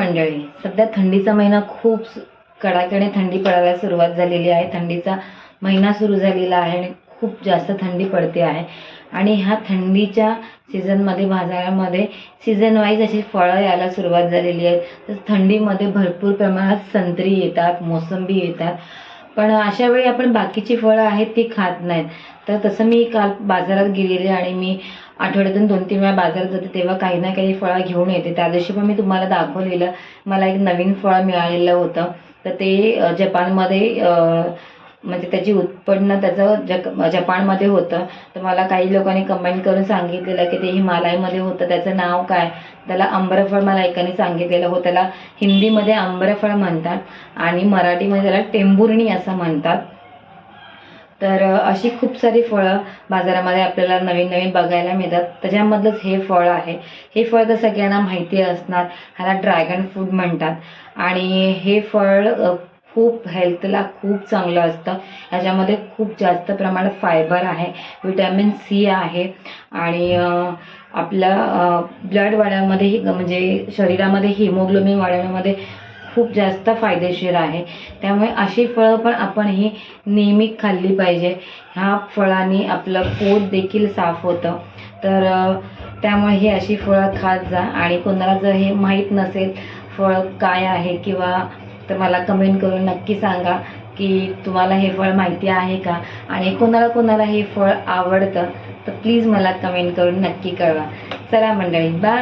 मंडळी, सध्या थंडीचा महिना खूप कडाक्याने थंडी पडायला सुरुवात झालेली आहे. थंडीचा महिना सुरू झालेला आहे आणि खूप जास्त थंडी पडते आहे. आणि ह्या थंडीच्या सीझनमध्ये बाजारामध्ये सीझन वाईज अशी फळं यायला सुरुवात झालेली आहे. तर थंडीमध्ये भरपूर प्रमाणात संत्री येतात, मोसंबी येतात. पण अशा वेळी आपण बाकीची फळं आहेत ती खात नाहीत. तर तसं मी काल बाजारात गेलेले आणि मी आठवड्यातून 2-3 वेळा बाजारात जाते, तेव्हा काही ना काही फळं घेऊन येते. त्या दिवशी पण मी तुम्हाला दाखवलेलं, मला एक नवीन फळ मिळालेलं होतं. तर ते जपानमध्ये म्हणजे त्याची उत्पन्न त्याचं जपानमध्ये होतं. तर मला काही लोकांनी कमेंट करून सांगितलेलं की ते हिमालयमध्ये होतं. त्याचं नाव काय? त्याला आंबरफळ मला एकाने सांगितलेलं हो. त्याला हिंदीमध्ये आंबरफळ म्हणतात आणि मराठीमध्ये त्याला टेंभुर्णी असं म्हणतात. तर अशी खूप सारी फळं बाजारामध्ये आपल्याला नवीन नवीन बघायला मिळतात. त्याच्यामधलंच हे फळ आहे. हे फळ तर सगळ्यांना माहिती असणार. ह्याला ड्रॅगन फ्रूट म्हणतात आणि हे फळ खूप हेल्थला खूप चांगलं असतं. ह्याच्यामध्ये खूप जास्त प्रमाणात फायबर आहे, विटॅमिन सी आहे आणि आपल्या ब्लड वाढवण्यामध्ये म्हणजे शरीरामध्ये हिमोग्लोबिन वाढवण्यामध्ये खूप जास्त फायदेशीर आहे. त्यामुळे अशी फळं पण आपण ही नेहमी खाल्ली पाहिजे. ह्या फळांनी आपलं पोट देखील साफ होतं. तर त्यामुळे ही अशी फळं खात जा. आणि कोणाला जर हे माहीत नसेल फळ काय आहे किंवा तर मला कमेंट करून नक्की सांगा की तुम्हाला हे फळ माहिती आहे का, आणि कोणाला कोणाला हे फळ आवडतं तर प्लीज मला कमेंट करून नक्की कळवा. चला मंडळी, बाय.